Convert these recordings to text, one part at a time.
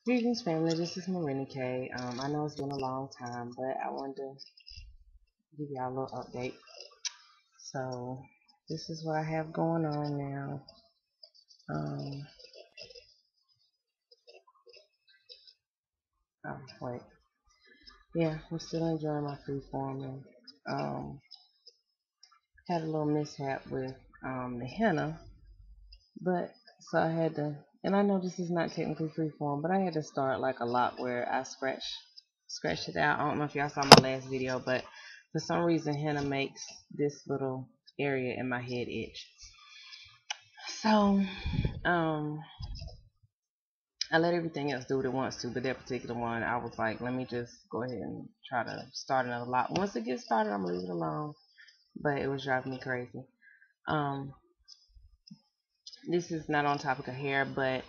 Greetings, family. This is Marina K. I know it's been a long time, but I wanted to give y'all a little update. So, this is what I have going on now. Um, wait. Yeah, I'm still enjoying my free forming. Um, had a little mishap with the henna, but so I had to, and I know this is not technically free form, but I had to start like a lot where I scratched it out. I don't know if y'all saw my last video, but for some reason henna makes this little area in my head itch. So, um, I let everything else do what it wants to, but that particular one, I was like, let me just go ahead and try to start another lot. Once it gets started, I'm gonna leave it alone. But it was driving me crazy. Um, this is not on topic of hair, but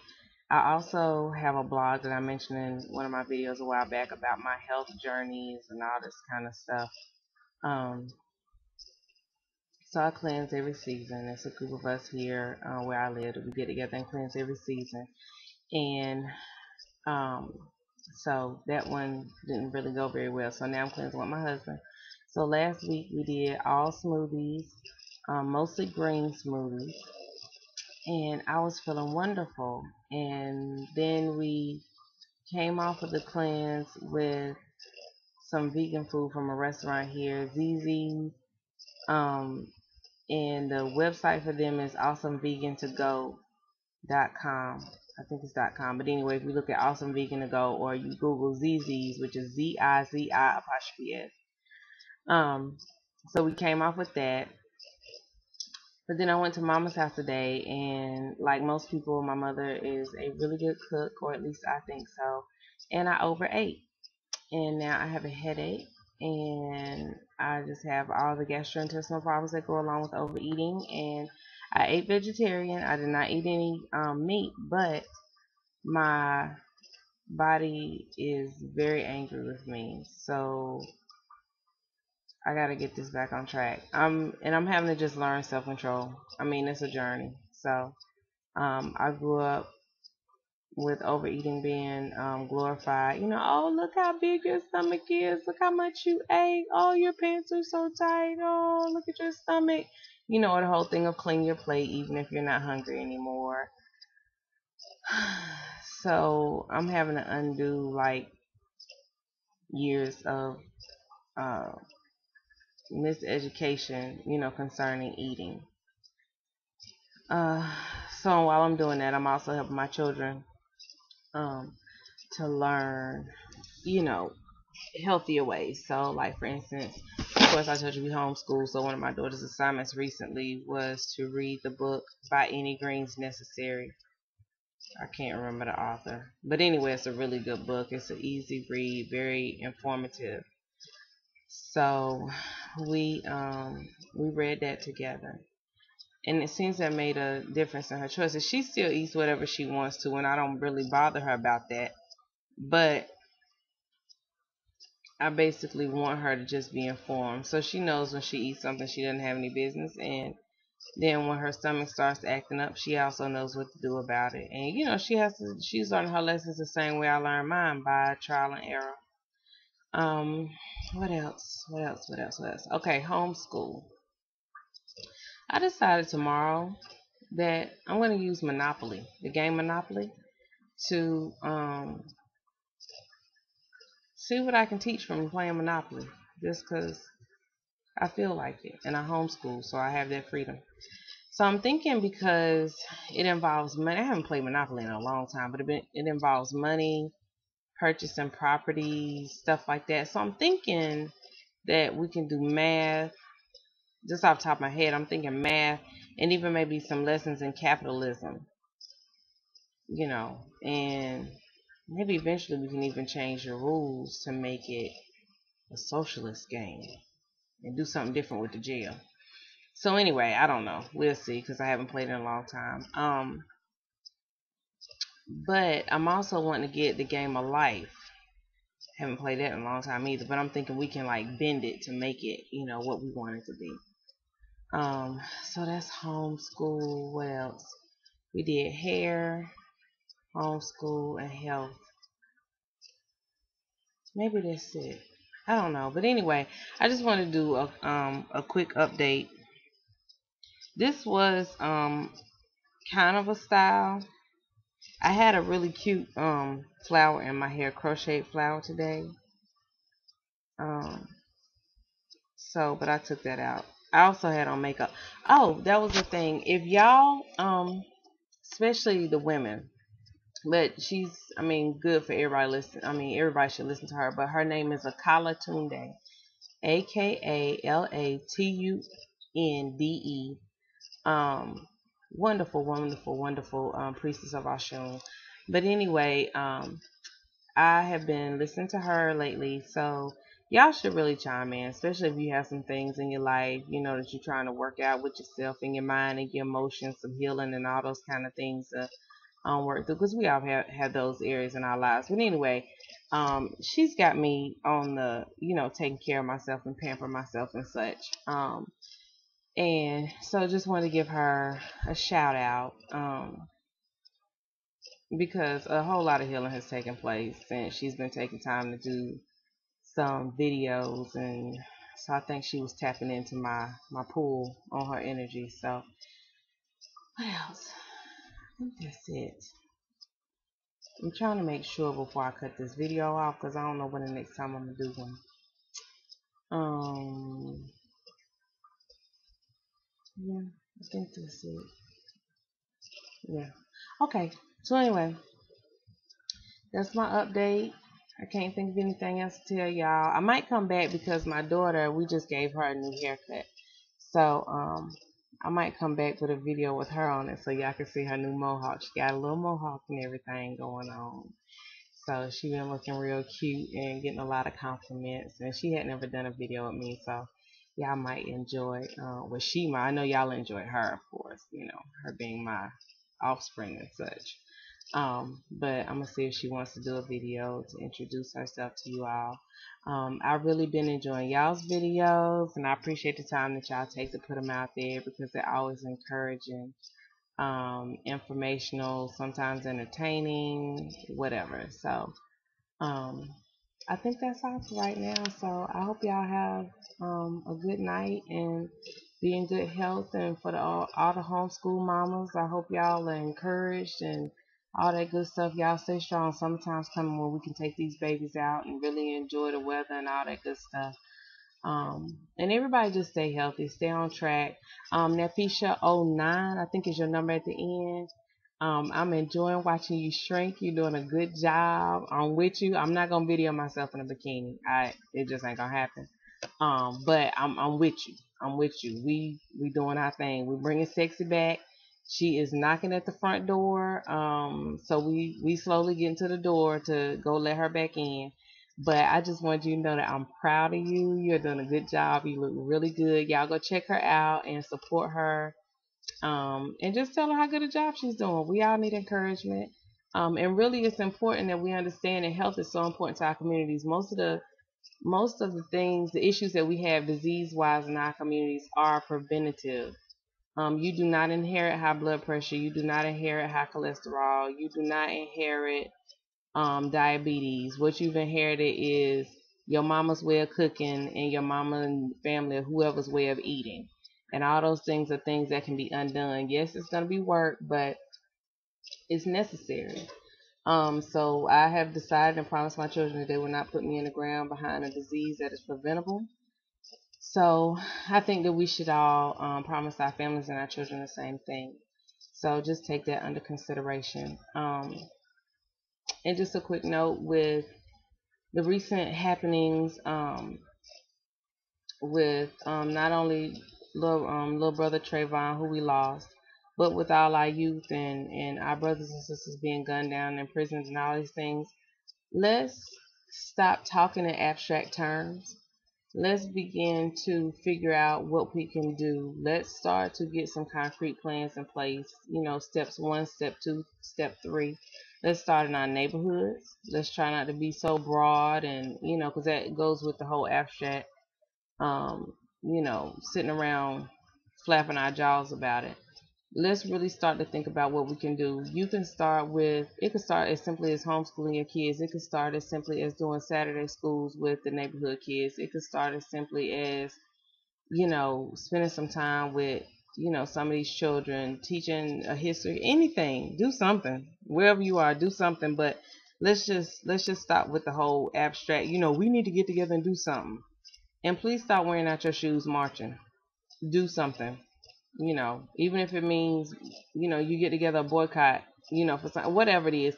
I also have a blog that I mentioned in one of my videos a while back about my health journeys and all this kind of stuff. Um, so I cleanse every season. It's a group of us here where I live that we get together and cleanse every season. And um, so that one didn't really go very well. So now I'm cleansing with my husband. So last week we did all smoothies, mostly green smoothies, and I was feeling wonderful. And then we came off of the cleanse with some vegan food from a restaurant here, ZZ's. Um, and the website for them is awesomevegan2go.com. I think it's .com. But anyway, if you look at Awesome Vegan to Go or you Google ZZ's, which is ZIZI apostrophe S. So we came off with that. But then I went to Mama's house today, and like most people, my mother is a really good cook, or at least I think so. And I overate, and now I have a headache, and I just have all the gastrointestinal problems that go along with overeating. And I ate vegetarian. I did not eat any meat, but my body is very angry with me. So I gotta get this back on track. I'm having to just learn self control. I mean, it's a journey. So I grew up with overeating being glorified. You know, oh, look how big your stomach is. Look how much you ate. Oh, your pants are so tight. Oh, look at your stomach. You know, the whole thing of clean your plate even if you're not hungry anymore. So I'm having to undo like years of uh, miseducation, you know, concerning eating. Uh, so while I'm doing that, I'm also helping my children um, to learn, you know, healthier ways. So, like for instance, of course, I told you we homeschool. So one of my daughter's assignments recently was to read the book By Any Greens Necessary. I can't remember the author, but anyway, it's a really good book. It's an easy read, very informative. So we read that together, and it seems that made a difference in her choices. She still eats whatever she wants to, and I don't really bother her about that. But I basically want her to just be informed, so she knows when she eats something she doesn't have any business, and then when her stomach starts acting up, she also knows what to do about it. And you know, she's learning her lessons the same way I learned mine, by trial and error. Um, what else? What else? What else? What else? Okay, homeschool. I decided tomorrow that I'm going to use Monopoly, the game Monopoly, to see what I can teach from playing Monopoly. Just because I feel like it, and I homeschool, so I have that freedom. So I'm thinking, because it involves money. I haven't played Monopoly in a long time, but it involves money, purchasing properties, stuff like that. So I'm thinking that we can do math. Just off the top of my head, I'm thinking math and even maybe some lessons in capitalism, you know, and maybe eventually we can even change the rules to make it a socialist game and do something different with the jail. So anyway, I don't know. We'll see, because I haven't played in a long time. But I'm also wanting to get the game of life. Haven't played that in a long time either. But I'm thinking we can like bend it to make it, you know, what we want it to be. So that's homeschool. What else? We did hair, homeschool, and health. Maybe that's it. I don't know. But anyway, I just want to do a quick update. This was kind of a style. I had a really cute flower in my hair, crocheted flower today. Um but I took that out. I also had on makeup. Oh, that was the thing. If y'all especially the women, but she's, I mean, good for everybody listen. I mean, everybody should listen to her, but her name is Akalatunde. Akalatunde. Wonderful, wonderful, wonderful priestess of Oshun. But anyway, I have been listening to her lately, so y'all should really chime in, especially if you have some things in your life, that you're trying to work out with yourself and your mind and your emotions, some healing and all those kind of things to work through, because we all have those areas in our lives. But anyway, she's got me on the, taking care of myself and pampering myself and such. And so just want to give her a shout out. Because a whole lot of healing has taken place and she's been taking time to do some videos, and so I think she was tapping into my pool on her energy. So what else? I think that's it. I'm trying to make sure before I cut this video off because I don't know when the next time I'm gonna do one. Yeah, I think that's it. Yeah. Okay. So anyway, that's my update. I can't think of anything else to tell y'all. I might come back because my daughter, we just gave her a new haircut. So, I might come back with a video with her on it so y'all can see her new mohawk. She got a little mohawk and everything going on. So she been looking real cute and getting a lot of compliments. And she had never done a video with me, so y'all might enjoy. Well, she might. I know y'all enjoy her, of course. Her being my offspring and such. But I'm gonna see if she wants to do a video to introduce herself to you all. I've really been enjoying y'all's videos, and I appreciate the time that y'all take to put them out there because they're always encouraging, informational, sometimes entertaining, whatever. So, um, I think that's all for right now. So I hope y'all have a good night and be in good health. And for all the homeschool mamas, I hope y'all are encouraged and all that good stuff. Y'all stay strong. Summertime's coming when we can take these babies out and really enjoy the weather and all that good stuff. And everybody just stay healthy, stay on track. Nafisha09, I think is your number at the end. I'm enjoying watching you shrink. You're doing a good job. I'm with you. I'm not gonna video myself in a bikini. It just ain't gonna happen. But I'm with you. I'm with you. We doing our thing. We bringing sexy back. She is knocking at the front door. So we slowly getting to the door to go let her back in. But I just want you to know that I'm proud of you. You're doing a good job. You look really good. Y'all go check her out and support her. And just tell her how good a job she's doing. We all need encouragement. And really, it's important that we understand that health is so important to our communities. Most of the things, the issues that we have disease-wise in our communities are preventative. You do not inherit high blood pressure. You do not inherit high cholesterol. You do not inherit diabetes. What you've inherited is your mama's way of cooking and your mama and family or whoever's way of eating. And all those things are things that can be undone. Yes, it's going to be work, but it's necessary. So I have decided and promised my children that they will not put me in the ground behind a disease that is preventable. So I think that we should all promise our families and our children the same thing. So just take that under consideration. And just a quick note with the recent happenings with not only little brother Trayvon, who we lost, but with all our youth and our brothers and sisters being gunned down in prisons and all these things. Let's stop talking in abstract terms. Let's begin to figure out what we can do. Let's start to get some concrete plans in place. Steps 1, step 2, step 3. Let's start in our neighborhoods. Let's try not to be so broad and, because that goes with the whole abstract, sitting around flapping our jaws about it. let's really start to think about what we can do. You can start with, it could start as simply as homeschooling your kids. It could start as simply as doing Saturday schools with the neighborhood kids. It could start as simply as, spending some time with, some of these children, teaching a history, anything. Do something. Wherever you are, do something. But let's just stop with the whole abstract, we need to get together and do something. And please stop wearing out your shoes marching. Do something. Even if it means, you get together a boycott, for something, whatever it is.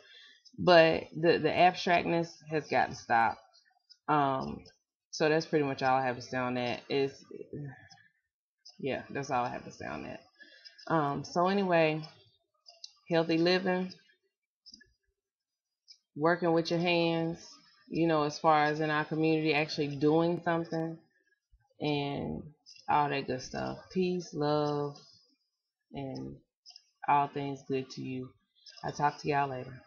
But the abstractness has got to stop. Um, so that's pretty much all I have to say on that. Yeah, that's all I have to say on that. So anyway, healthy living, working with your hands, as far as in our community, actually doing something, and all that good stuff. Peace, love, and all things good to you. I'll talk to y'all later.